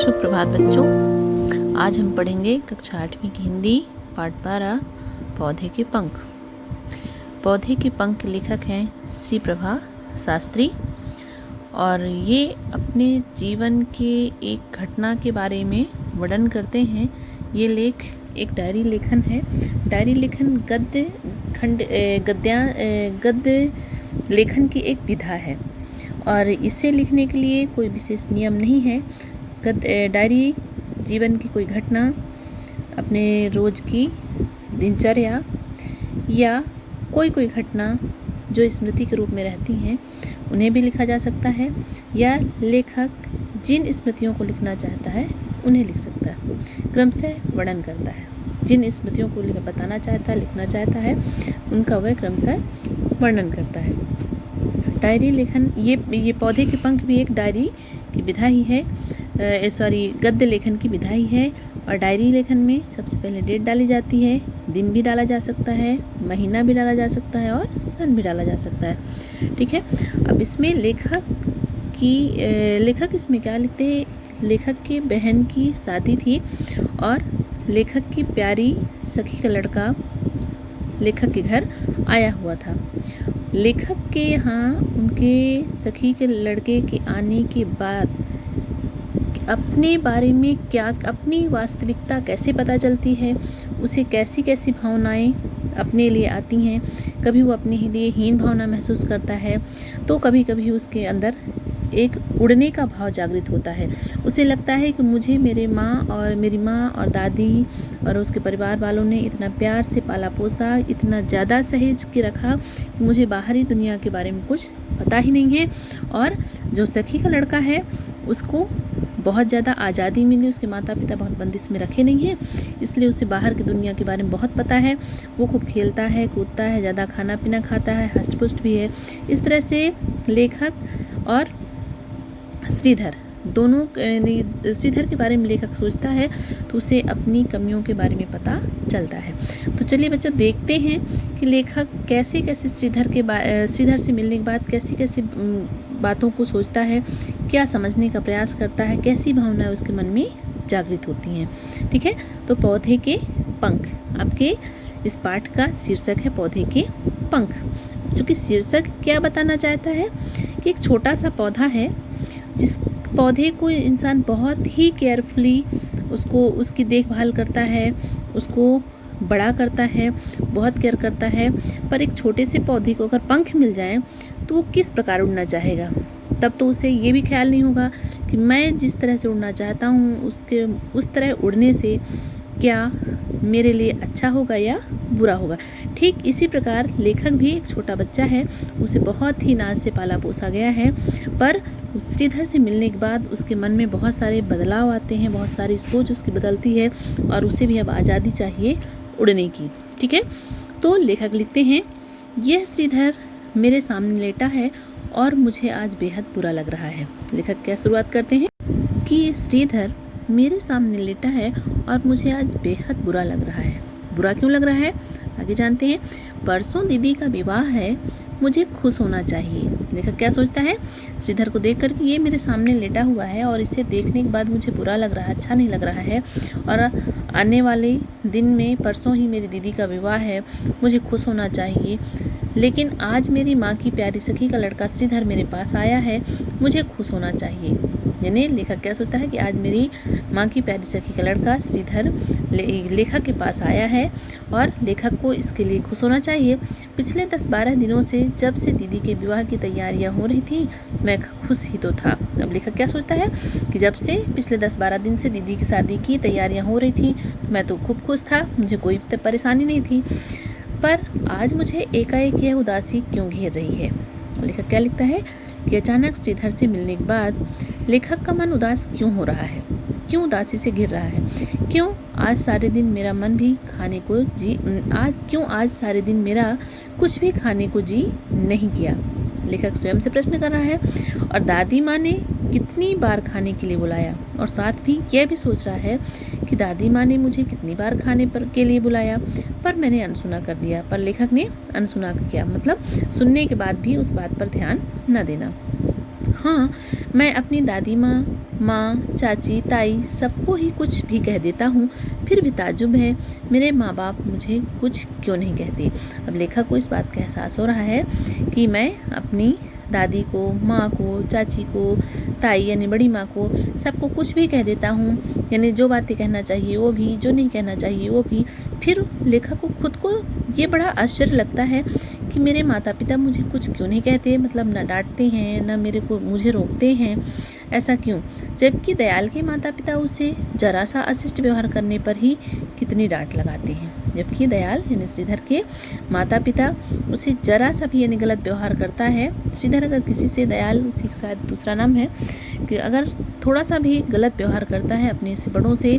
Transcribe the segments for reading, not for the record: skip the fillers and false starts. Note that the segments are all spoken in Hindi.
सुप्रभात बच्चों। आज हम पढ़ेंगे कक्षा 8वीं की हिंदी पाठ 12 पौधे के पंख। पौधे के पंख के लेखक हैं श्री प्रभा शास्त्री और ये अपने जीवन के एक घटना के बारे में वर्णन करते हैं। ये लेख एक डायरी लेखन है। डायरी लेखन गद्य लेखन की एक विधा है और इसे लिखने के लिए कोई विशेष नियम नहीं है। डायरी जीवन की कोई घटना, अपने रोज की दिनचर्या या कोई घटना जो स्मृति के रूप में रहती हैं उन्हें भी लिखा जा सकता है, या लेखक जिन स्मृतियों को लिखना चाहता है उन्हें लिख सकता है। क्रमशः वर्णन करता है। जिन स्मृतियों को बताना चाहता है, लिखना चाहता है, उनका वह क्रमशः वर्णन करता है। डायरी लेखन ये पौधे के पंख भी एक डायरी की विधा ही है, गद्य लेखन की विधा ही है। और डायरी लेखन में सबसे पहले डेट डाली जाती है, दिन भी डाला जा सकता है, महीना भी डाला जा सकता है और सन भी डाला जा सकता है। ठीक है। अब इसमें लेखक इसमें क्या लिखते हैं? लेखक की बहन की शादी थी और लेखक की प्यारी सखी का लड़का लेखक के घर आया हुआ था। लेखक के यहाँ उनके सखी के लड़के के आने के बाद अपने बारे में अपनी वास्तविकता कैसे पता चलती है, उसे कैसी कैसी भावनाएं अपने लिए आती हैं। कभी वो अपने लिए हीन भावना महसूस करता है तो कभी कभी उसके अंदर एक उड़ने का भाव जागृत होता है। उसे लगता है कि मुझे मेरी माँ और दादी और उसके परिवार वालों ने इतना प्यार से पाला पोसा, इतना ज़्यादा सहेज के रखा कि मुझे बाहरी दुनिया के बारे में कुछ पता ही नहीं है। और जो सखी का लड़का है उसको बहुत ज़्यादा आज़ादी मिली, उसके माता पिता बहुत बंदिश में रखे नहीं हैं, इसलिए उसे बाहर की दुनिया के बारे में बहुत पता है। वो खूब खेलता है, कूदता है, ज़्यादा खाना पीना खाता है, हष्ट पुष्ट भी है। इस तरह से लेखक और श्रीधर दोनों, श्रीधर के बारे में लेखक सोचता है तो उसे अपनी कमियों के बारे में पता चलता है। तो चलिए बच्चों देखते हैं कि लेखक कैसे कैसे श्रीधर से मिलने के बाद कैसी कैसी बातों को सोचता है, क्या समझने का प्रयास करता है, कैसी भावनाएं उसके मन में जागृत होती हैं। ठीक है। तो पौधे के पंख, आपके इस पाठ का शीर्षक है पौधे के पंख। चूँकि शीर्षक क्या बताना चाहता है कि एक छोटा सा पौधा है जिस पौधे को इंसान बहुत ही केयरफुली उसकी देखभाल करता है, उसको बड़ा करता है, बहुत केयर करता है। पर एक छोटे से पौधे को अगर पंख मिल जाएं तो वो किस प्रकार उड़ना चाहेगा? तब तो उसे ये भी ख्याल नहीं होगा कि मैं जिस तरह से उड़ना चाहता हूँ उस तरह उड़ने से क्या मेरे लिए अच्छा होगा या बुरा होगा। ठीक इसी प्रकार लेखक भी एक छोटा बच्चा है, उसे बहुत ही नाज से पाला पोसा गया है, पर श्रीधर से मिलने के बाद उसके मन में बहुत सारे बदलाव आते हैं, बहुत सारी सोच उसकी बदलती है और उसे भी अब आज़ादी चाहिए उड़ने की। ठीक है। तो लेखक लिखते हैं, यह श्रीधर मेरे सामने लेटा है और मुझे आज बेहद बुरा लग रहा है। लेखक क्या शुरुआत करते हैं कि ये श्रीधर मेरे सामने लेटा है और मुझे आज बेहद बुरा लग रहा है। बुरा क्यों लग रहा है? आगे जानते हैं। परसों दीदी का विवाह है, मुझे खुश होना चाहिए। लेखक क्या सोचता है? श्रीधर को देखकर कि ये मेरे सामने लेटा हुआ है और इसे देखने के बाद मुझे बुरा लग रहा है, अच्छा नहीं लग रहा है, और आने वाले दिन में परसों ही मेरी दीदी का विवाह है, मुझे खुश होना चाहिए। लेकिन आज मेरी माँ की प्यारी सखी का लड़का श्रीधर मेरे पास आया है, मुझे खुश होना चाहिए। यानी लेखक क्या सोचता है कि आज मेरी माँ की प्यारी सखी का लड़का श्रीधर लेखक के पास आया है और लेखक को इसके लिए खुश होना चाहिए। पिछले 10-12 दिनों से जब से दीदी के विवाह की तैयारियां हो रही थी मैं खुश ही तो था। अब लेखक क्या सोचता है कि जब से पिछले 10-12 दिन से दीदी की शादी की तैयारियां हो रही थी तो मैं तो खूब खुश था, मुझे कोई परेशानी नहीं थी, पर आज मुझे एकाएक यह उदासी क्यों घेर रही है। लेखक क्या लिखता है कि अचानक श्रीधर से मिलने के बाद लेखक का मन उदास क्यों हो रहा है, क्यों उदासी से घिर रहा है, क्यों आज सारे दिन मेरा कुछ भी खाने को जी नहीं किया। लेखक स्वयं से प्रश्न कर रहा है और दादी माँ ने कितनी बार खाने के लिए बुलाया, और साथ भी यह भी सोच रहा है कि दादी माँ ने मुझे कितनी बार के लिए बुलाया पर मैंने अनसुना कर दिया। पर लेखक ने अनसुना किया मतलब सुनने के बाद भी उस बात पर ध्यान न देना। हाँ, मैं अपनी दादी माँ माँ, चाची, ताई सबको ही कुछ भी कह देता हूँ, फिर भी ताज्जुब है मेरे माँ बाप मुझे कुछ क्यों नहीं कहते। अब लेखक को इस बात का एहसास हो रहा है कि मैं अपनी दादी को, माँ को, चाची को, ताई यानी बड़ी माँ को, सबको कुछ भी कह देता हूँ, यानी जो बातें कहना चाहिए वो भी, जो नहीं कहना चाहिए वो भी। फिर लेखक को खुद को ये बड़ा आश्चर्य लगता है कि मेरे माता पिता मुझे कुछ क्यों नहीं कहते, मतलब न डांटते हैं न मुझे रोकते हैं, ऐसा क्यों? जबकि दयाल के माता पिता उसे जरा सा अशिष्ट व्यवहार करने पर ही कितनी डांट लगाते हैं। जबकि दयाल यानी श्रीधर के माता पिता उसे जरा सा भी यानी गलत व्यवहार करता है, श्रीधर अगर किसी से, दयाल उसी शायद दूसरा नाम है, कि अगर थोड़ा सा भी गलत व्यवहार करता है अपने से बड़ों से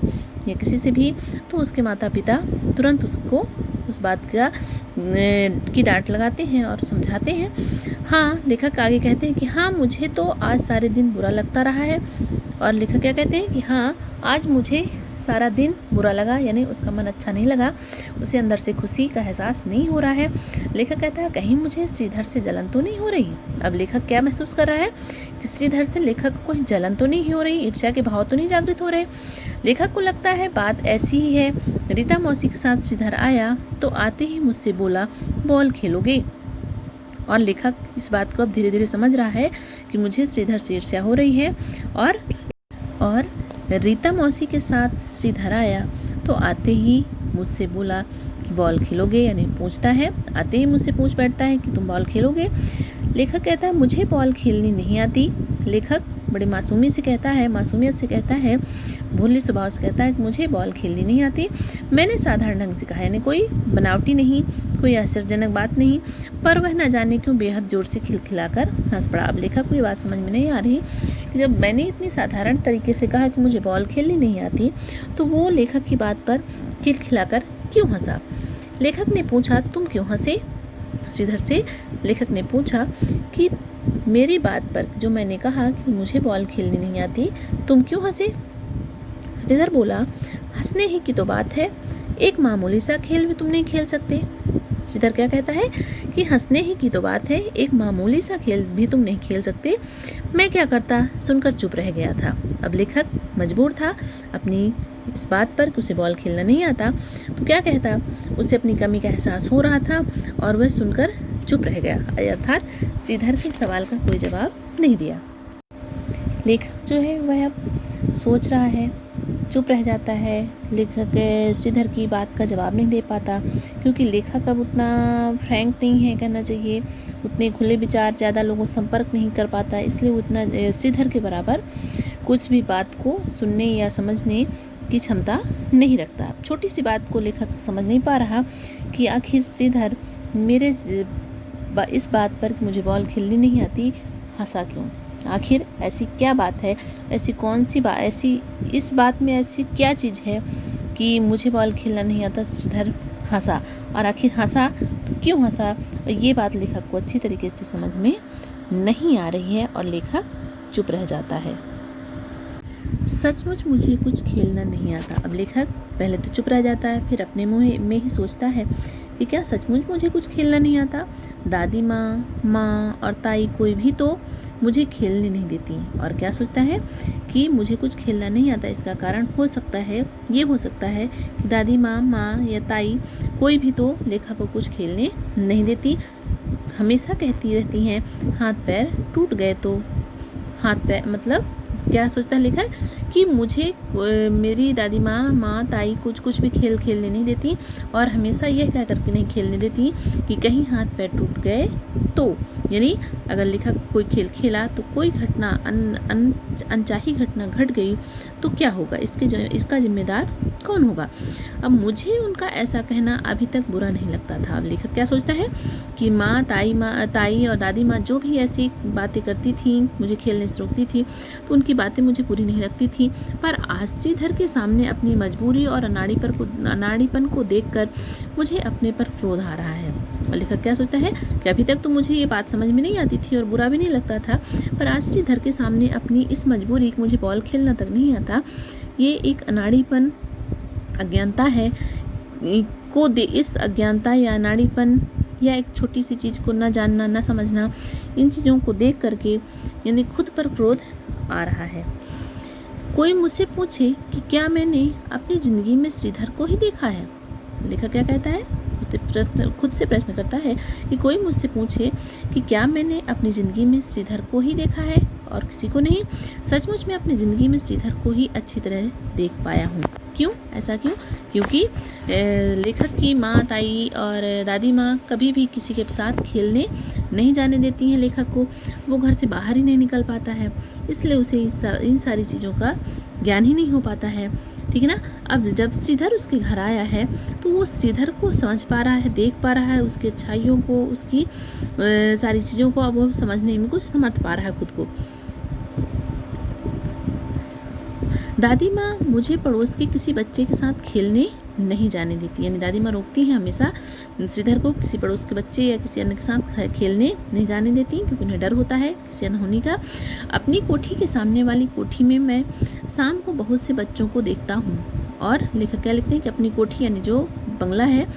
या किसी से भी, तो उसके माता पिता तुरंत उसको उस बात की डांट लगाते हैं और समझाते हैं। हाँ, लेखक आगे कहते हैं कि हाँ, मुझे तो आज सारे दिन बुरा लगता रहा है। और लेखक क्या कहते हैं कि हाँ, आज मुझे सारा दिन बुरा लगा, यानी उसका मन अच्छा नहीं लगा, उसे अंदर से खुशी का एहसास नहीं हो रहा है। लेखक कहता है कहीं मुझे श्रीधर से जलन तो नहीं हो रही। अब लेखक क्या महसूस कर रहा है कि श्रीधर से लेखक को कोई जलन तो नहीं हो रही, ईर्ष्या के भाव तो नहीं जागृत हो रहे। लेखक को लगता है बात ऐसी ही है। रीता मौसी के साथ श्रीधर आया तो आते ही मुझसे बोला, बॉल खेलोगे? और लेखक इस बात को अब धीरे धीरे समझ रहा है कि मुझे श्रीधर से ईर्ष्या हो रही है। और रीता मौसी के साथ श्रीधर आया तो आते ही मुझसे बोला कि बॉल खेलोगे, यानी पूछता है, आते ही मुझसे पूछ बैठता है कि तुम बॉल खेलोगे। लेखक कहता है मुझे बॉल खेलनी नहीं आती। लेखक बड़े मासूमियत से कहता है, भोले स्वभाव से कहता है कि मुझे बॉल खेलनी नहीं आती। मैंने साधारण ढंग से कहा, यानी कोई बनावटी नहीं, कोई आश्चर्यजनक बात नहीं, पर वह न जाने क्यों बेहद जोर से खिलखिलाकर हंस पड़ा। अब लेखक को ये बात समझ में नहीं आ रही कि जब मैंने इतनी साधारण तरीके से कहा कि मुझे बॉल खेलनी नहीं आती, तो वो लेखक की बात पर खिलखिलाकर क्यों हंसा। लेखक ने पूछा, तुम क्यों हंसे? श्रीधर से लेखक ने पूछा कि मेरी बात पर जो मैंने कहा कि मुझे बॉल खेलनी नहीं आती, तुम क्यों हंसे? श्रीधर बोला, हंसने ही की तो बात है, एक मामूली सा खेल भी तुम नहीं खेल सकते। श्रीधर क्या कहता है कि हंसने ही की तो बात है, एक मामूली सा खेल भी तुम नहीं खेल सकते। मैं क्या करता, सुनकर चुप रह गया था। अब लेखक मजबूर था अपनी इस बात पर कि उसे बॉल खेलना नहीं आता, तो क्या कहता, उसे अपनी कमी का एहसास हो रहा था और वह सुनकर चुप रह गया, अर्थात श्रीधर के सवाल का कोई जवाब नहीं दिया। लेखक जो है वह अब सोच रहा है, चुप रह जाता है। लेखक श्रीधर की बात का जवाब नहीं दे पाता, क्योंकि लेखक अब उतना फ्रैंक नहीं है, कहना चाहिए उतने खुले विचार ज़्यादा लोगों से संपर्क नहीं कर पाता, इसलिए वो उतना श्रीधर के बराबर कुछ भी बात को सुनने या समझने की क्षमता नहीं रखता। छोटी सी बात को लेखक समझ नहीं पा रहा कि आखिर श्रीधर मेरे इस बात पर कि मुझे बॉल खेलनी नहीं आती हंसा क्यों। आखिर ऐसी क्या बात है, ऐसी कौन सी बात, ऐसी इस बात में ऐसी क्या चीज़ है कि मुझे बॉल खेलना नहीं आता। श्रीधर हंसा, और आखिर हंसा तो क्यों हंसा, ये बात लेखक को अच्छी तरीके से समझ में नहीं आ रही है और लेखक चुप रह जाता है। सचमुच मुझे कुछ खेलना नहीं आता। अब लेखक पहले तो चुप रह जाता है, फिर अपने मुँह में ही सोचता है कि क्या सचमुच मुझे कुछ खेलना नहीं आता। दादी माँ और ताई कोई भी तो मुझे खेलने नहीं देती। और क्या सोचता है कि मुझे कुछ खेलना नहीं आता, इसका कारण हो सकता है कि दादी माँ या ताई कोई भी तो लेखक को कुछ खेलने नहीं देती। हमेशा कहती रहती हैं हाथ पैर टूट गए तो, हाथ पैर मतलब क्या सोचता है लेखक कि मुझे मेरी दादी माँ ताई कुछ भी खेल खेलने नहीं देती, और हमेशा यह कह करके नहीं खेलने देती कि कहीं हाथ पैर टूट गए तो, यानी अगर लेखक कोई खेल खेला तो कोई घटना अनचाही घटना घट गई तो क्या होगा, इसका जिम्मेदार कौन होगा। अब मुझे उनका ऐसा कहना अभी तक बुरा नहीं लगता था। अब लेखक क्या सोचता है कि ताई और दादी माँ जो भी ऐसी बातें करती थी, मुझे खेलने से रोकती थी, तो उनकी बातें मुझे बुरी नहीं लगती थी, पर आज श्रीधर के सामने अपनी मजबूरी और अनाड़ीपन को देखकर मुझे अपने पर क्रोध आ रहा है। और लेखक क्या सोचता है कि अभी तक तो मुझे ये बात समझ में नहीं आती थी और बुरा भी नहीं लगता था, पर आज श्रीधर के सामने अपनी इस मजबूरी मुझे बॉल खेलना तक नहीं आता, ये एक अनाड़ीपन अज्ञानता है इस अज्ञानता या अनाड़ीपन या एक छोटी सी चीज़ को न जानना न समझना, इन चीज़ों को देख करके यानी खुद पर क्रोध आ रहा है। कोई मुझसे पूछे कि क्या मैंने अपनी ज़िंदगी में श्रीधर को ही देखा है। लेखक क्या कहता है, खुद से प्रश्न करता है कि कोई मुझसे पूछे कि क्या मैंने अपनी ज़िंदगी में श्रीधर को ही देखा है और किसी को नहीं। सचमुच मैं अपनी ज़िंदगी में श्रीधर को ही अच्छी तरह देख पाया हूँ। क्यों, ऐसा क्यों? क्योंकि लेखक की माँ, ताई और दादी माँ कभी भी किसी के साथ खेलने नहीं जाने देती हैं लेखक को। वो घर से बाहर ही नहीं निकल पाता है, इसलिए उसे इन सारी चीज़ों का ज्ञान ही नहीं हो पाता है। ठीक है ना। अब जब श्रीधर उसके घर आया है तो वो श्रीधर को समझ पा रहा है, देख पा रहा है, उसकी अच्छाइयों को, उसकी सारी चीज़ों को अब वो समझने में कुछ समर्थ पा रहा है खुद को। दादी माँ मुझे पड़ोस के किसी बच्चे के साथ खेलने नहीं जाने देती, यानी दादी माँ रोकती हैं हमेशा श्रीधर को किसी पड़ोस के बच्चे या किसी अन्य के साथ खेलने नहीं जाने देती, क्योंकि उन्हें डर होता है किसी अनहोनी का। अपनी कोठी के सामने वाली कोठी में मैं शाम को बहुत से बच्चों को देखता हूँ। और लेखक क्या लिखते हैं कि अपनी कोठी यानी जो बंगला है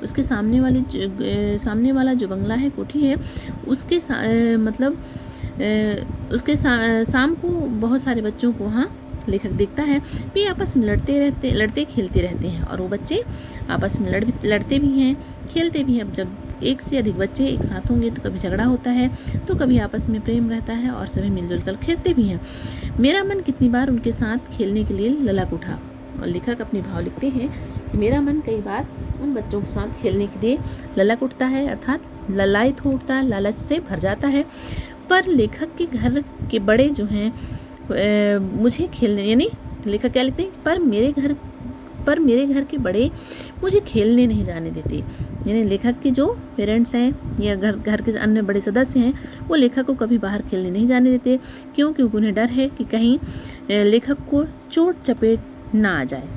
उसके सामने वाला जो बंगला है, कोठी है, उसके शाम को बहुत सारे बच्चों को वहाँ लेखक देखता है। वे आपस में लड़ते खेलते रहते हैं और वो बच्चे आपस में लड़ते भी हैं, खेलते भी हैं। अब जब एक से अधिक बच्चे एक साथ होंगे तो कभी झगड़ा होता है तो कभी आपस में प्रेम रहता है और सभी मिलजुल कर खेलते भी हैं। मेरा मन कितनी बार उनके साथ खेलने के लिए ललक उठा। और लेखक अपनी भाव लिखते हैं कि मेरा मन कई बार उन बच्चों के साथ खेलने के लिए ललक उठता है, अर्थात ललायत हो उठता है, लालच से भर जाता है। पर लेखक के घर के बड़े जो हैं मुझे खेलने, यानी लेखक क्या लिखते हैं, पर मेरे घर के बड़े मुझे खेलने नहीं जाने देते। यानी लेखक के जो पेरेंट्स हैं या घर के अन्य बड़े सदस्य हैं वो लेखक को कभी बाहर खेलने नहीं जाने देते। क्यों? क्योंकि उन्हें डर है कि कहीं लेखक को चोट चपेट ना आ जाए,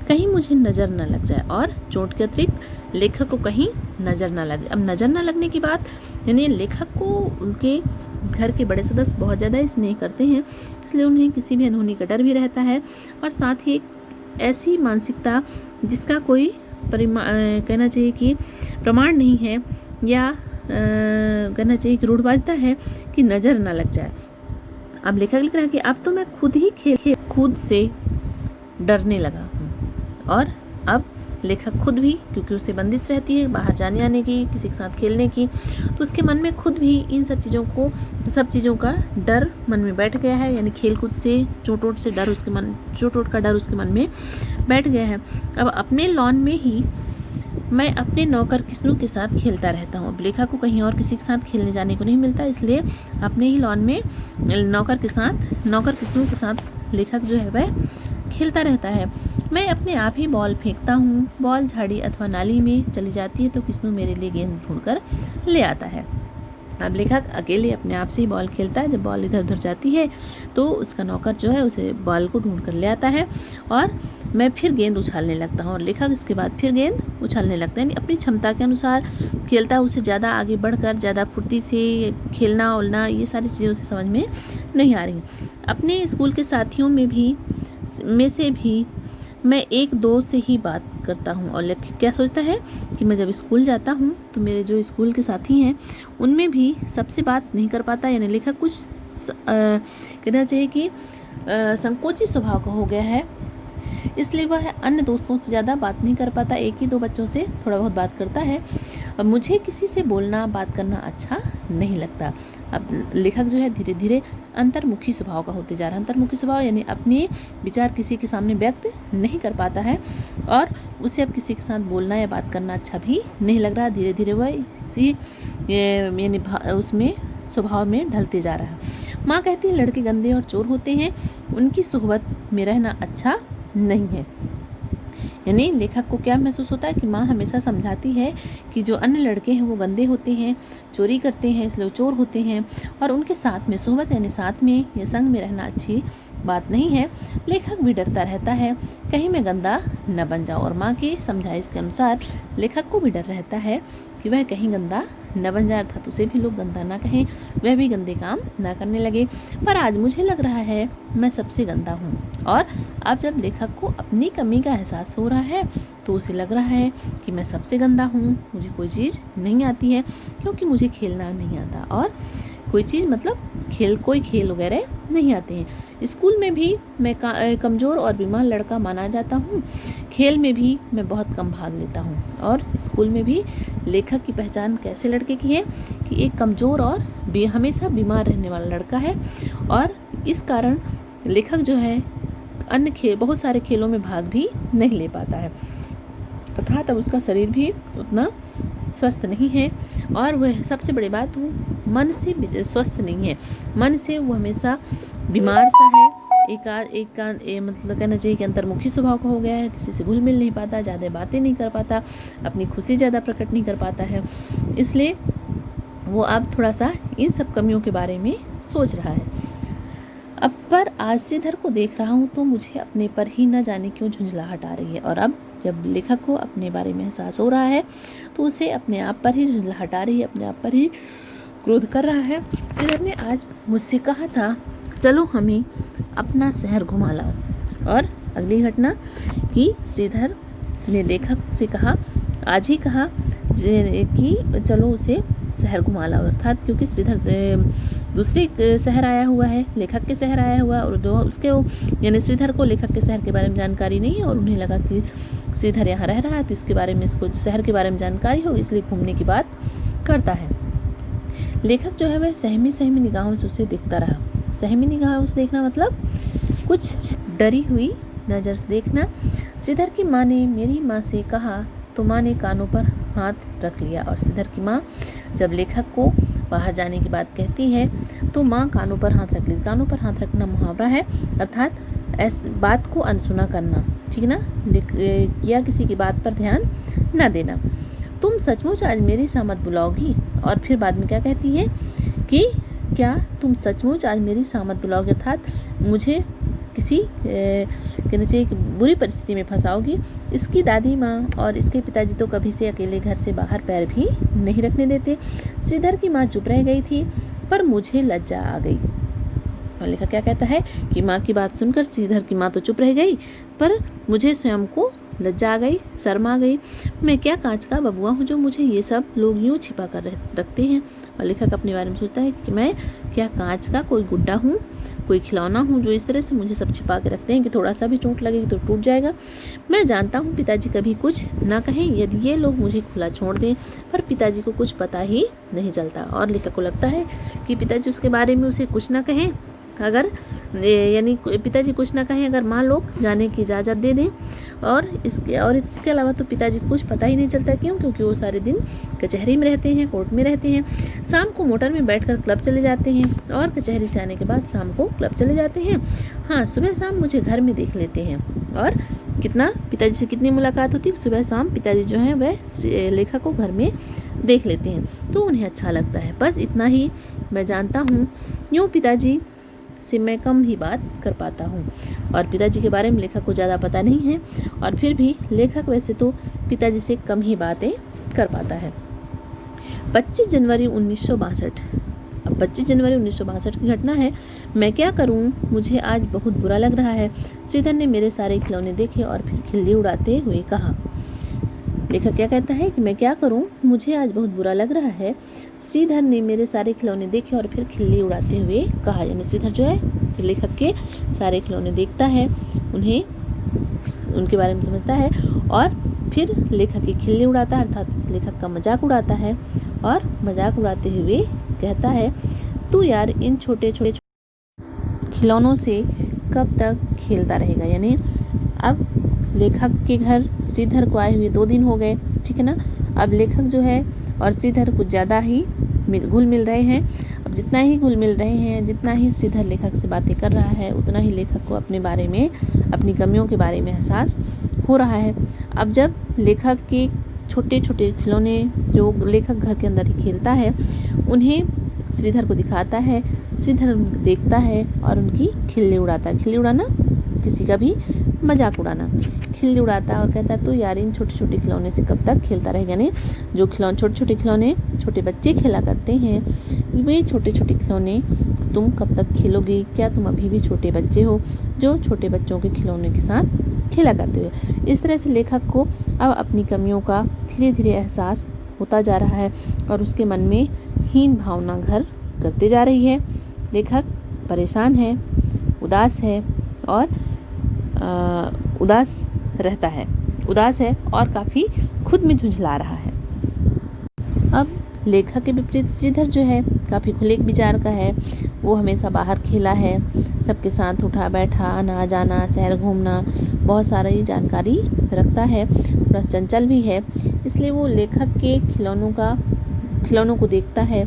कहीं मुझे नज़र न लग जाए, और चोट के अतिरिक्त लेखक को कहीं नज़र न लग जाए। अब नज़र न लगने की बात, यानी लेखक को उनके घर के बड़े सदस्य बहुत ज़्यादा स्नेह करते हैं, इसलिए उन्हें किसी भी अनहोनी का डर भी रहता है। और साथ ही एक ऐसी मानसिकता जिसका कोई कहना चाहिए कि प्रमाण नहीं है, या कहना चाहिए कि रूढ़वादिता है कि नज़र ना लग जाए। अब लेखक लिख रहा है कि अब तो मैं खुद से डरने लगा हूँ। और अब लेखक खुद भी, क्योंकि उसे बंदिश रहती है बाहर जाने आने की, किसी के साथ खेलने की, तो उसके मन में खुद भी इन सब चीज़ों का डर मन में बैठ गया है। यानी खेलकूद से चोट का डर उसके मन में बैठ गया है। अब अपने लॉन में ही मैं अपने नौकर किस्नों के साथ खेलता रहता हूँ। अब लेखक को कहीं और किसी के साथ खेलने जाने को नहीं मिलता, इसलिए अपने ही लॉन में नौकर किस्नों के साथ लेखक जो है वह खेलता रहता है। मैं अपने आप ही बॉल फेंकता हूँ, बॉल झाड़ी अथवा नाली में चली जाती है तो किस्नू मेरे लिए गेंद ढूंढकर ले आता है। अब लेखक अकेले अपने आप से ही बॉल खेलता है। जब बॉल इधर उधर जाती है तो उसका नौकर जो है उसे बॉल को ढूंढ कर ले आता है और मैं फिर गेंद उछालने लगता हूँ। और लेखक इसके बाद फिर गेंद उछालने लगता है, यानी अपनी क्षमता के अनुसार खेलता है। उसे ज़्यादा आगे बढ़कर ज़्यादा फुर्ती से खेलना उलना ये सारी चीज़ें उसे समझ में नहीं आ रही। अपने स्कूल के साथियों में से भी मैं एक दो से ही बात करता हूँ। और लेखक क्या सोचता है कि मैं जब स्कूल जाता हूँ तो मेरे जो स्कूल के साथी हैं उनमें भी सबसे बात नहीं कर पाता। यानी लेखक कुछ कहना चाहिए कि संकोची स्वभाव का हो गया है, इसलिए वह अन्य दोस्तों से ज़्यादा बात नहीं कर पाता, एक ही दो बच्चों से थोड़ा बहुत बात करता है। मुझे किसी से बोलना बात करना अच्छा नहीं लगता। अब लेखक जो है धीरे धीरे अंतर्मुखी स्वभाव का होते जा रहा है। अंतर्मुखी स्वभाव यानी अपने विचार किसी के सामने व्यक्त नहीं कर पाता है और उसे अब किसी के साथ बोलना या बात करना अच्छा भी नहीं लग रहा। धीरे धीरे वह इसी यानी उसमें स्वभाव में ढलते जा रहा है। माँ कहती है लड़के गंदे और चोर होते हैं, उनकी सोहबत में रहना अच्छा नहीं है। यानी लेखक को क्या महसूस होता है कि माँ हमेशा समझाती है कि जो अन्य लड़के हैं वो गंदे होते हैं, चोरी करते हैं, इसलिए चोर होते हैं और उनके साथ में सोहबत यानी साथ में या संग में रहना अच्छी बात नहीं है। लेखक भी डरता रहता है कहीं मैं गंदा न बन जाऊँ, और माँ के समझाइश के अनुसार लेखक को भी डर रहता है कि वह कहीं गंदा न बन जाए, अर्थात उसे भी लोग गंदा ना कहें, वह भी गंदे काम ना करने लगे। पर आज मुझे लग रहा है मैं सबसे गंदा हूँ। और अब जब लेखक को अपनी कमी का एहसास हो रहा है तो उसे लग रहा है कि मैं सबसे गंदा हूँ, मुझे कोई चीज़ नहीं आती है क्योंकि मुझे खेलना नहीं आता। और कोई चीज़ मतलब कोई खेल वगैरह नहीं आते हैं। स्कूल में भी मैं कमज़ोर और बीमार लड़का माना जाता हूँ। खेल में भी मैं बहुत कम भाग लेता हूँ। और स्कूल में भी लेखक की पहचान कैसे लड़के की है कि एक कमज़ोर और हमेशा बीमार रहने वाला लड़का है, और इस कारण लेखक जो है अन्य बहुत सारे खेलों में भाग भी नहीं ले पाता है, अर्थात अब उसका शरीर भी उतना स्वस्थ नहीं है। और वह सबसे बड़ी बात, वो मन से स्वस्थ नहीं है, मन से वो हमेशा बीमार सा है। मतलब कहना चाहिए कि अंतर्मुखी स्वभाव का हो गया है, किसी से घुल मिल नहीं पाता, ज़्यादा बातें नहीं कर पाता, अपनी खुशी ज़्यादा प्रकट नहीं कर पाता है। इसलिए वो अब थोड़ा सा इन सब कमियों के बारे में सोच रहा है। अब पर आज श्रीधर को देख रहा हूँ तो मुझे अपने पर ही न जाने क्यों झुंझलाहट आ रही है। और अब जब लेखक को अपने बारे में एहसास हो रहा है तो उसे अपने आप पर ही झुंझलाहट आ रही है, अपने आप पर ही क्रोध कर रहा है। श्रीधर ने आज मुझसे कहा था, चलो हमें अपना शहर घुमा लाओ। और अगली घटना कि श्रीधर ने लेखक से कहा, आज ही कहा कि चलो उसे शहर घुमा लाओ, अर्थात क्योंकि श्रीधर दूसरे शहर आया हुआ है, लेखक के शहर आया हुआ है, और उसके यानी श्रीधर को लेखक के शहर के बारे में जानकारी नहीं है, और उन्हें लगा कि श्रीधर यहाँ रह रहा है तो इसके बारे में, इसको शहर के बारे में जानकारी हो, इसलिए घूमने की बात करता है। लेखक जो है वह सहमी सहमी निगाहों से उसे देखता रहा। सहमी निगाहों से देखना मतलब कुछ डरी हुई नज़र से देखना। श्रीधर की माँ ने मेरी माँ से कहा तो माँ ने कानों पर हाथ रख लिया। और श्रीधर की माँ जब लेखक को बाहर जाने की बात कहती है तो माँ कानों पर हाथ रख ली। कानों पर हाथ रखना मुहावरा है, अर्थात बात को अनसुना करना, ठीक ना, या किसी की बात पर ध्यान न देना। तुम सचमुच आज मेरी शामत बुलाओगी? और फिर बाद में क्या कहती है कि क्या तुम सचमुच आज मेरी शामत बुलाओगे, अर्थात मुझे किसी कहना चाहिए कि बुरी परिस्थिति में फंसाओगी। इसकी दादी माँ और इसके पिताजी तो कभी से अकेले घर से बाहर पैर भी नहीं रखने देते। श्रीधर की माँ चुप रह गई थी, पर मुझे लज्जा आ गई। और लेखक क्या कहता है कि माँ की बात सुनकर श्रीधर की माँ तो चुप रह गई, पर मुझे स्वयं को लज्जा आ गई, शर्म आ गई। मैं क्या कांच का बबुआ हूँ जो मुझे ये सब लोग यूँ छिपा कर रखते हैं। और लेखक अपने बारे में सोचता है कि मैं क्या कांच का कोई गुड्डा हूँ, कोई खिलौना हूँ जो इस तरह से मुझे सब छिपा के रखते हैं कि थोड़ा सा भी चोट लगेगी तो टूट जाएगा। मैं जानता हूँ पिताजी कभी कुछ ना कहें यदि ये लोग मुझे खुला छोड़ दें, पर पिताजी को कुछ पता ही नहीं चलता। और लेखक को लगता है कि पिताजी उसके बारे में उसे कुछ ना कहें, अगर यानी पिताजी कुछ ना कहें, अगर माँ लोग जाने की इजाज़त दे दें। और इसके अलावा तो पिताजी को कुछ पता ही नहीं चलता। क्यों? क्योंकि वो सारे दिन कचहरी में रहते हैं, कोर्ट में रहते हैं। शाम को मोटर में बैठकर क्लब चले जाते हैं, और कचहरी से आने के बाद शाम को क्लब चले जाते हैं। हाँ, सुबह शाम मुझे घर में देख लेते हैं। और पिताजी से कितनी मुलाकात होती है, सुबह शाम पिताजी जो हैं वह लेखक को घर में देख लेते हैं, तो उन्हें अच्छा लगता है। बस इतना ही मैं जानता हूँ। यूँ पिताजी से मैं कम ही बात कर पाता हूँ। और पिताजी के बारे में लेखक को ज़्यादा पता नहीं है, और फिर भी लेखक वैसे तो पिताजी से कम ही बातें कर पाता है। 25 जनवरी 1962। अब 25 जनवरी 1962 की घटना है। मैं क्या करूँ, मुझे आज बहुत बुरा लग रहा है। श्रीधर ने मेरे सारे खिलौने देखे और फिर खिल्ली उड़ाते हुए कहा। लेखक क्या कहता है कि मैं क्या करूं, मुझे आज बहुत बुरा लग रहा है। श्रीधर ने मेरे सारे खिलौने देखे और फिर खिल्ली उड़ाते हुए कहा। यानी श्रीधर जो है लेखक के सारे खिलौने देखता है, उन्हें उनके बारे में समझता है, और फिर लेखक की खिल्ली उड़ाता है, अर्थात लेखक का मजाक उड़ाता है। और मजाक उड़ाते हुए कहता है, तू यार इन छोटे छोटे खिलौनों से कब तक खेलता रहेगा। यानी अब लेखक के घर श्रीधर को आए हुए 2 दिन हो गए, ठीक है ना। अब लेखक जो है और श्रीधर कुछ ज़्यादा ही घुल मिल रहे हैं। अब जितना ही घुल मिल रहे हैं, जितना ही श्रीधर लेखक से बातें कर रहा है, उतना ही लेखक को अपने बारे में, अपनी कमियों के बारे में एहसास हो रहा है। अब जब लेखक के छोटे छोटे खिलौने जो लेखक घर के अंदर ही खेलता है, उन्हें श्रीधर को दिखाता है। श्रीधर देखता है और उनकी खिल्ली उड़ाता है। खिल्ली उड़ाना, किसी का भी मजाक उड़ाना। खिल्ली उड़ाता और कहता है, तो यार इन छोटे छोटे खिलौने से कब तक खेलता रहेगा। यानी जो छोटे छोटे खिलौने छोटे बच्चे खेला करते हैं, वे छोटे छोटे खिलौने तुम कब तक खेलोगे। क्या तुम अभी भी छोटे बच्चे हो जो छोटे बच्चों के खिलौने के साथ खेला करते हो। इस तरह से लेखक को अब अपनी कमियों का धीरे धीरे एहसास होता जा रहा है, और उसके मन में हीन भावना घर करते जा रही है। लेखक परेशान है, उदास है और उदास रहता है, उदास है और काफ़ी खुद में झुंझला रहा है। अब लेखक के विपरीत श्रीधर जो है काफ़ी खुले विचार का है। वो हमेशा बाहर खेला है, सबके साथ उठा बैठा, आना जाना, शहर घूमना, बहुत सारी जानकारी रखता है, थोड़ा चंचल भी है। इसलिए वो लेखक के खिलौनों को देखता है,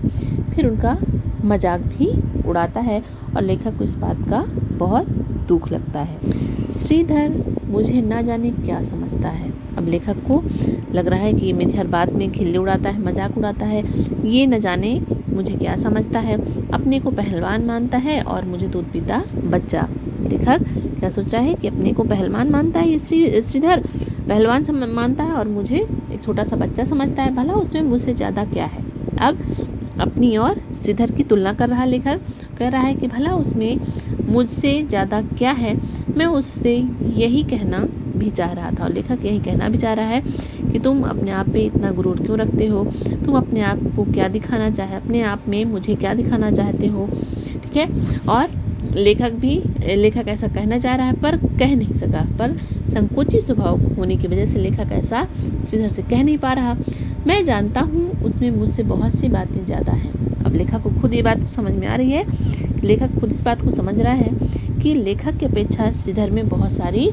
फिर उनका मजाक भी उड़ाता है और लेखक को इस बात का बहुत दुख लगता है। श्रीधर मुझे ना जाने क्या समझता है। अब लेखक को लग रहा है कि मेरी हर बात में खिल्ली उड़ाता है, मजाक उड़ाता है, ये न जाने मुझे क्या समझता है। अपने को पहलवान मानता है और मुझे दूध पीता बच्चा। लेखक क्या सोच रहा है कि अपने को पहलवान मानता है ये श्रीधर, पहलवान मानता है और मुझे एक छोटा सा बच्चा समझता है। भला उसमें मुझसे ज़्यादा क्या है। अब अपनी और श्रीधर की तुलना कर रहा लेखक, कह रहा है कि भला उसमें मुझसे ज़्यादा क्या है। मैं उससे यही कहना भी चाह रहा था और लेखक यही कहना भी चाह रहा है कि तुम अपने आप पे इतना गुरूर क्यों रखते हो, तुम अपने आप को क्या दिखाना चाहे, अपने आप में मुझे क्या दिखाना चाहते हो। ठीक है। और लेखक ऐसा कहना चाह रहा है पर कह नहीं सका, पर संकोची स्वभाव होने की वजह से लेखक ऐसा श्रीधर से कह नहीं पा रहा। मैं जानता हूँ उसमें मुझसे बहुत सी बातें ज़्यादा हैं। अब लेखक को खुद ये बात समझ में आ रही है, लेखक खुद इस बात को समझ रहा है कि लेखक की अपेक्षा श्रीधर में बहुत सारी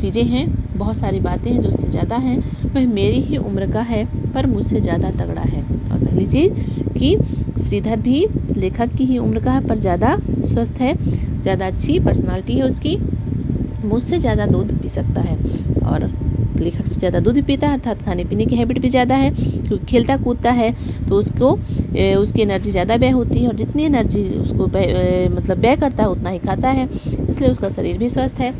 चीज़ें हैं, बहुत सारी बातें हैं जो उससे ज़्यादा हैं। वह मेरी ही उम्र का है पर मुझसे ज़्यादा तगड़ा है। और पहली चीज़ कि श्रीधर भी लेखक की ही उम्र का है पर ज़्यादा स्वस्थ है, ज़्यादा अच्छी पर्सनालिटी है उसकी, मुझसे ज़्यादा दूध पी सकता है और लेखक से ज़्यादा दूध भी पीता है, अर्थात खाने पीने की हैबिट भी ज़्यादा है, क्योंकि खेलता कूदता है तो उसकी एनर्जी ज़्यादा व्यय होती है और जितनी एनर्जी उसको मतलब व्यय करता है उतना ही खाता है, इसलिए उसका शरीर भी स्वस्थ है,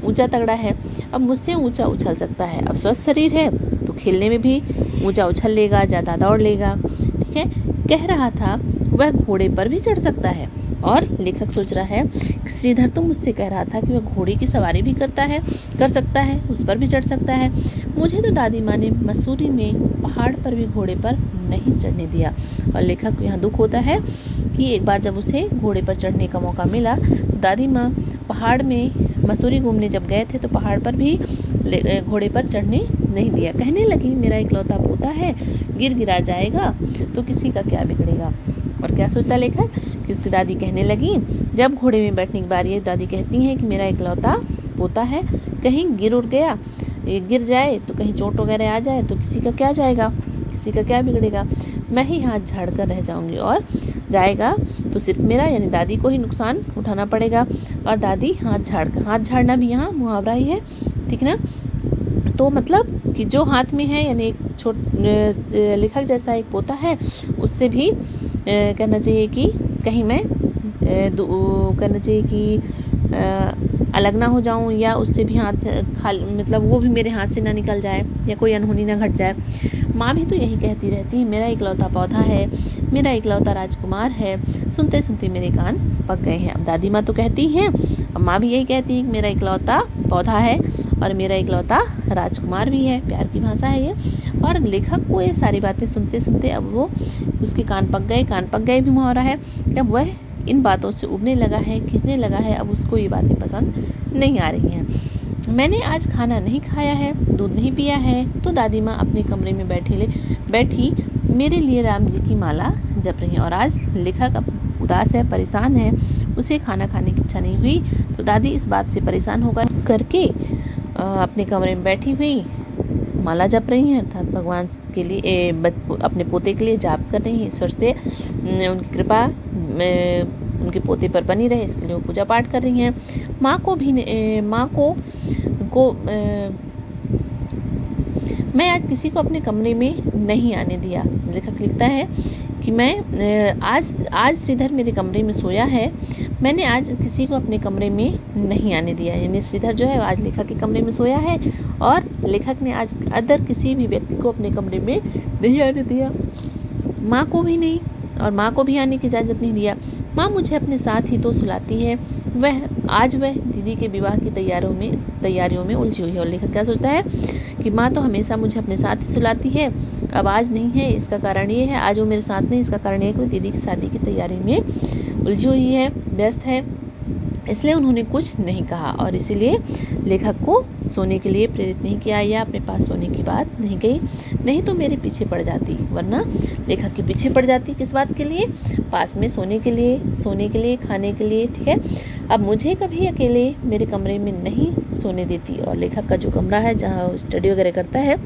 ऊंचा तगड़ा है। अब मुझसे ऊंचा उछल सकता है। अब स्वस्थ शरीर है तो खेलने में भी ऊंचा उछल लेगा, ज़्यादा दौड़ लेगा। ठीक है। कह रहा था वह घोड़े पर भी चढ़ सकता है और लेखक सोच रहा है कि श्रीधर तो मुझसे कह रहा था कि वह घोड़े की सवारी भी कर सकता है, उस पर भी चढ़ सकता है। मुझे तो दादी माँ ने मसूरी में पहाड़ पर भी घोड़े पर नहीं चढ़ने दिया। और लेखक को यहाँ दुख होता है कि एक बार जब उसे घोड़े पर चढ़ने का मौका मिला तो दादी माँ पहाड़ में मसूरी घूमने जब गए थे तो पहाड़ पर भी घोड़े पर चढ़ने नहीं दिया। कहने लगी मेरा इकलौता पोता है, गिर गिरा जाएगा तो किसी का क्या बिगड़ेगा। और क्या सोचता लेखक कि उसकी दादी कहने लगी, जब घोड़े में बैठने की बारी है दादी कहती हैं कि मेरा इकलौता पोता है, कहीं गिर जाए तो कहीं चोट वगैरह आ जाए तो किसी का क्या जाएगा, किसी का क्या बिगड़ेगा, मैं ही हाथ झाड़ कर रह जाऊंगी और जाएगा तो सिर्फ मेरा यानी दादी को ही नुकसान उठाना पड़ेगा। और दादी हाथ झाड़ना भी यहाँ मुहावरा ही है। ठीक ना। तो मतलब कि जो हाथ में है यानी एक लेखक जैसा एक पोता है उससे भी कहना चाहिए कि कहीं मैं कहना चाहिए कि अलग ना हो जाऊं या उससे भी मतलब वो भी मेरे हाथ से ना निकल जाए या कोई अनहोनी ना घट जाए। माँ भी तो यही कहती रहती है मेरा इकलौता पौधा है, मेरा इकलौता राजकुमार है, सुनते सुनते मेरे कान पक गए हैं। अब दादी माँ तो कहती हैं, अब माँ भी यही कहती है कि मेरा इकलौता पौधा है और मेरा इकलौता राजकुमार भी है। प्यार की भाषा है ये। और लेखक को ये सारी बातें सुनते सुनते अब वो उसके कान पक गए भी मुहावरा है। अब वह इन बातों से उबने लगा है, खींचने लगा है। अब उसको ये बातें पसंद नहीं आ रही हैं। मैंने आज खाना नहीं खाया है, दूध नहीं पिया है, तो दादी माँ अपने कमरे में बैठी मेरे लिए राम जी की माला जप रही हैं। और आज लेखक उदास है, परेशान है, उसे खाना खाने की इच्छा नहीं हुई। तो दादी इस बात से परेशान होकर करके अपने कमरे में बैठी हुई माला जप रही हैं, अर्थात भगवान के लिए अपने पोते के लिए जाप कर रही हैं। ईश्वर से उनकी कृपा उनके पोते पर बनी रहे इसके लिए वो पूजा पाठ कर रही हैं। मैं आज किसी को अपने कमरे में नहीं आने दिया। लेखक लिखता है कि मैं आज श्रीधर मेरे कमरे में सोया है, मैंने आज किसी को अपने कमरे में नहीं आने दिया। यानी श्रीधर जो है आज लेखक के कमरे में सोया है और लेखक ने आज अदर किसी भी व्यक्ति को अपने कमरे में नहीं आने दिया, माँ को भी नहीं और माँ को भी आने की इजाज़त नहीं दिया। माँ मुझे अपने साथ ही तो सुलाती है। आज वह दीदी के विवाह की तैयारियों में उलझी हुई है। और लेखक क्या सोचता है कि माँ तो हमेशा मुझे अपने साथ ही सुलाती है, अब आज नहीं है, इसका कारण ये है, आज वो मेरे साथ नहीं, इसका कारण ये है कि वो दीदी की शादी की तैयारी में उलझी हुई है, व्यस्त है, इसलिए उन्होंने कुछ नहीं कहा और इसीलिए लेखक को सोने के लिए प्रेरित नहीं किया या अपने पास सोने की बात नहीं कही। नहीं तो मेरे पीछे पड़ जाती, वरना लेखक के पीछे पड़ जाती। किस बात के लिए? पास में सोने के लिए, खाने के लिए, ठीक है। अब मुझे कभी अकेले मेरे कमरे में नहीं सोने देती और लेखक का जो कमरा है जहाँ वो स्टडी वगैरह करता है,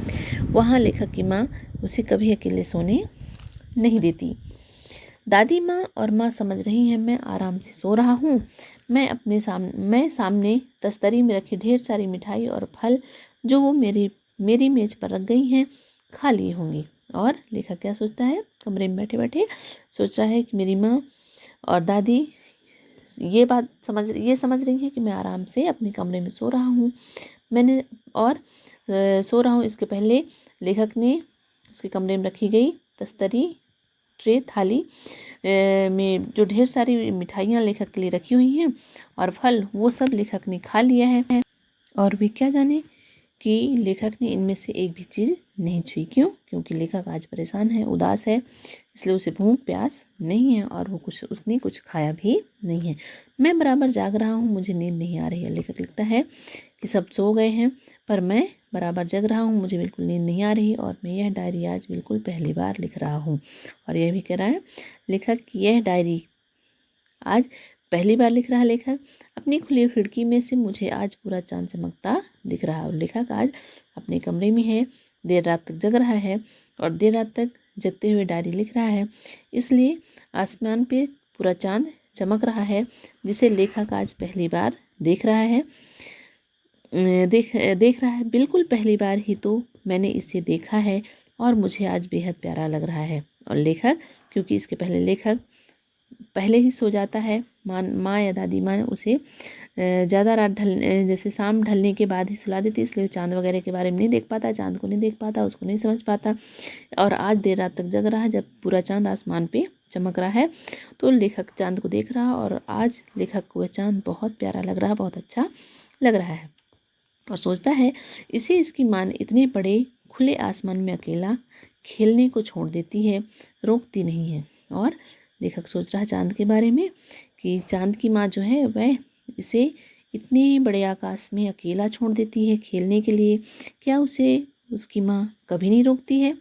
वहाँ लेखक की माँ उसे कभी अकेले सोने नहीं देती। दादी माँ और माँ समझ रही हैं मैं आराम से सो रहा हूँ। मैं सामने तस्तरी में रखी ढेर सारी मिठाई और फल जो वो मेरी मेज पर रख गई हैं खा लिए होंगी। और लेखक क्या सोचता है? कमरे में बैठे बैठे सोच रहा है कि मेरी माँ और दादी ये समझ रही हैं कि मैं आराम से अपने कमरे में सो रहा हूँ। सो रहा हूँ। इसके पहले लेखक ने उसके कमरे में रखी गई तस्तरी ट्रे थाली में जो ढेर सारी मिठाइयाँ लेखक के लिए रखी हुई हैं और फल, वो सब लेखक ने खा लिया है और वे क्या जाने कि लेखक ने इनमें से एक भी चीज़ नहीं छुई। क्यों? क्योंकि लेखक आज परेशान है, उदास है, इसलिए उसे भूख प्यास नहीं है और उसने कुछ खाया भी नहीं है। मैं बराबर जाग रहा हूँ, मुझे नींद नहीं आ रही है। लेखक लिखता है कि सब सो गए हैं पर मैं बराबर जग रहा हूँ, मुझे बिल्कुल नींद नहीं आ रही और मैं यह डायरी आज बिल्कुल पहली बार लिख रहा हूँ। और यह भी कह रहा है लेखक कि यह डायरी आज पहली बार लिख रहा है। लेखक अपनी खुली खिड़की में से मुझे आज पूरा चांद चमकता दिख रहा है। और लेखक आज अपने कमरे में है, देर रात तक जग रहा है और देर रात तक जगते हुए डायरी लिख रहा है, इसलिए आसमान पे पूरा चांद चमक रहा है जिसे लेखक आज पहली बार देख रहा है। देख रहा है, बिल्कुल पहली बार ही तो मैंने इसे देखा है और मुझे आज बेहद प्यारा लग रहा है। और लेखक, क्योंकि इसके पहले लेखक पहले ही सो जाता है, माँ या दादी माँ उसे ज़्यादा रात जैसे शाम ढलने के बाद ही सुला देती, इसलिए चांद वगैरह के बारे में नहीं देख पाता, चांद को नहीं देख पाता, उसको नहीं समझ पाता। और आज देर रात तक जग रहा है, जब पूरा चांद आसमान पे चमक रहा है तो लेखक चांद को देख रहा और आज लेखक को वह चांद बहुत प्यारा लग रहा, बहुत अच्छा लग रहा है। और सोचता है इसे इसकी माँ ने इतने बड़े खुले आसमान में अकेला खेलने को छोड़ देती है, रोकती नहीं है। और लेखक सोच रहा है चांद के बारे में कि चांद की माँ जो है वह इसे इतने बड़े आकाश में अकेला छोड़ देती है खेलने के लिए, क्या उसे उसकी माँ कभी नहीं रोकती है?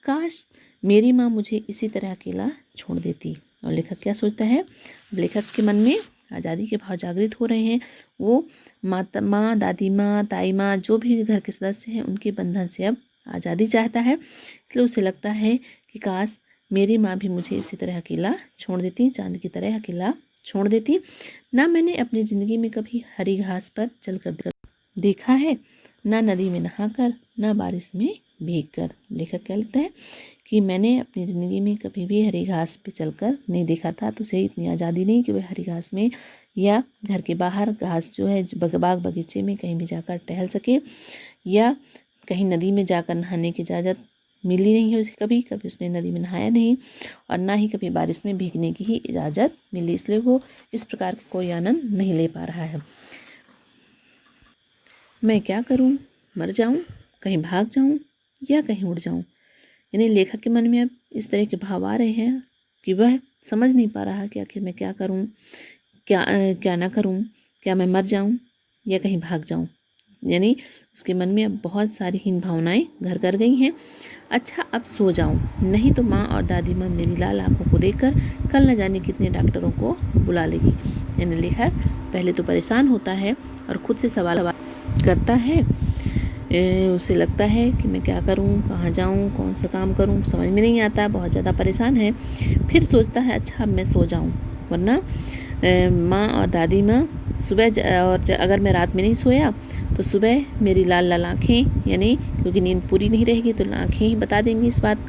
काश मेरी माँ मुझे इसी तरह अकेला छोड़ देती। और लेखक क्या सोचता है? लेखक के मन में आज़ादी के भाव जागृत हो रहे हैं। वो माँ, दादी माँ, ताई माँ, जो भी घर के सदस्य हैं, उनके बंधन से अब आज़ादी चाहता है। इसलिए उसे लगता है कि काश मेरी माँ भी मुझे इसी तरह अकेला छोड़ देती, चांद की तरह अकेला छोड़ देती। ना मैंने अपनी ज़िंदगी में कभी हरी घास पर चलकर देखा है, ना नदी में नहाकर, ना बारिश में भीगकर। लेखक क्या लिखता है कि मैंने अपनी ज़िंदगी में कभी भी हरी घास पे चलकर नहीं देखा था, तो उसे इतनी आज़ादी नहीं कि वह हरी घास में या घर के बाहर घास जो है बाग बगीचे में कहीं भी जाकर टहल सके, या कहीं नदी में जाकर नहाने की इजाज़त मिली नहीं है उसे, कभी उसने नदी में नहाया नहीं और ना ही कभी बारिश में भीगने की ही इजाज़त मिली, इसलिए वो इस प्रकार का कोई आनंद नहीं ले पा रहा है। मैं क्या करूं? मर जाऊं, कहीं भाग जाऊं या कहीं उड़ जाऊं? यानी लेखक के मन में अब इस तरह के भाव आ रहे हैं कि वह समझ नहीं पा रहा कि आखिर मैं क्या करूं, क्या ना करूं, क्या मैं मर जाऊं या कहीं भाग जाऊं। यानी उसके मन में अब बहुत सारी हीन भावनाएं घर कर गई हैं। अच्छा अब सो जाऊं, नहीं तो माँ और दादी माँ मेरी लाल आंखों को देखकर कल न जाने कितने डॉक्टरों को बुला लेगी। यानी लेखक पहले तो परेशान होता है और खुद से सवाल करता है। उसे लगता है कि मैं क्या करूं, कहाँ जाऊं, कौन सा काम करूं, समझ में नहीं आता, बहुत ज़्यादा परेशान है। फिर सोचता है अच्छा अब मैं सो जाऊं, वरना माँ और दादी माँ सुबह और अगर मैं रात में नहीं सोया तो सुबह मेरी लाल लाल आँखें, यानी क्योंकि नींद पूरी नहीं रहेगी तो आँखें ही बता देंगी इस बात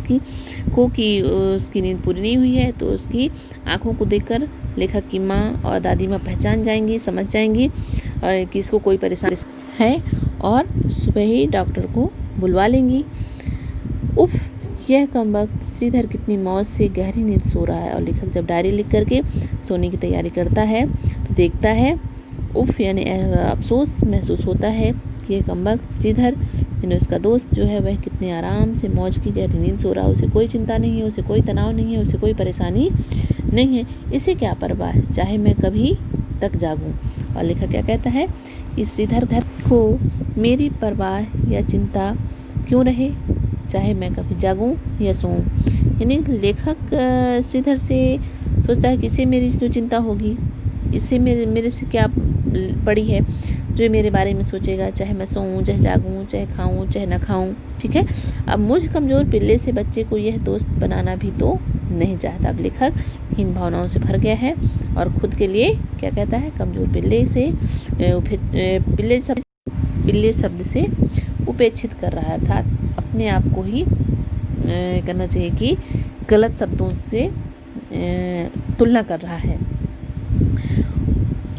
को कि उसकी नींद पूरी नहीं हुई है। तो उसकी आँखों को देखकर लेखक की माँ और दादी माँ पहचान जाएंगी, समझ जाएंगी कि इसको कोई परेशानी है और सुबह ही डॉक्टर को बुलवा लेंगी। उफ, यह कमबख्त श्रीधर कितनी मौज से गहरी नींद सो रहा है। और लेखक जब डायरी लिख करके सोने की तैयारी करता है तो देखता है, उफ यानी अफसोस महसूस होता है कि यह कमबख्त श्रीधर यानी उसका दोस्त जो है वह कितने आराम से मौज की गहरी नींद सो रहा है, उसे कोई चिंता नहीं है, उसे कोई तनाव नहीं है, उसे कोई परेशानी नहीं है, इसे क्या परवाह है, चाहे मैं कभी तक जागूं। और लेखक क्या कहता है कि श्रीधर को मेरी परवाह या चिंता क्यों रहे, चाहे मैं कभी जागूं या सोऊं। यानी लेखक श्रीधर से सोचता है कि इसे मेरी क्यों चिंता होगी, इससे मेरे से क्या पड़ी है जो मेरे बारे में सोचेगा, चाहे मैं सोऊं, चाहे जागूं, चाहे खाऊं, चाहे ना खाऊं। ठीक है, अब मुझ कमज़ोर पिल्ले से बच्चे को यह दोस्त बनाना भी तो नहीं चाहता। अब लेखक हीन भावनाओं से भर गया है और खुद के लिए क्या कहता है, कमज़ोर पिल्ले से पिल्ले शब्द से उपेक्षित कर रहा है, अर्थात अपने आप को ही करना चाहिए कि गलत शब्दों से तुलना कर रहा है।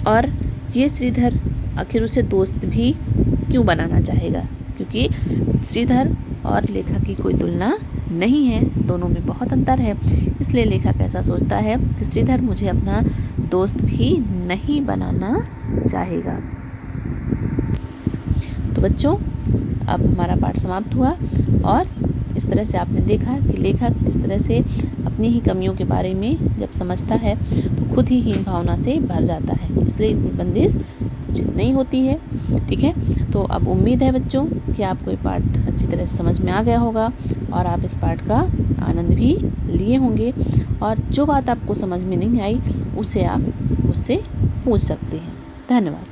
और ये श्रीधर आखिर उसे दोस्त भी क्यों बनाना चाहेगा, क्योंकि श्रीधर और लेखक की कोई तुलना नहीं है, दोनों में बहुत अंतर है। इसलिए लेखक ऐसा सोचता है कि श्रीधर मुझे अपना दोस्त भी नहीं बनाना चाहेगा। तो बच्चों, अब हमारा पाठ समाप्त हुआ और इस तरह से आपने देखा कि लेखक किस तरह से अपनी ही कमियों के बारे में जब समझता है तो खुद ही हीन भावना से भर जाता है, इसलिए इतनी बंदिश उचित नहीं होती है। ठीक है, तो अब उम्मीद है बच्चों कि आपको ये पाठ अच्छी तरह से समझ में आ गया होगा और आप इस पाठ का आनंद भी लिए होंगे, और जो बात आपको समझ में नहीं आई उसे आप मुझसे पूछ सकते हैं। धन्यवाद।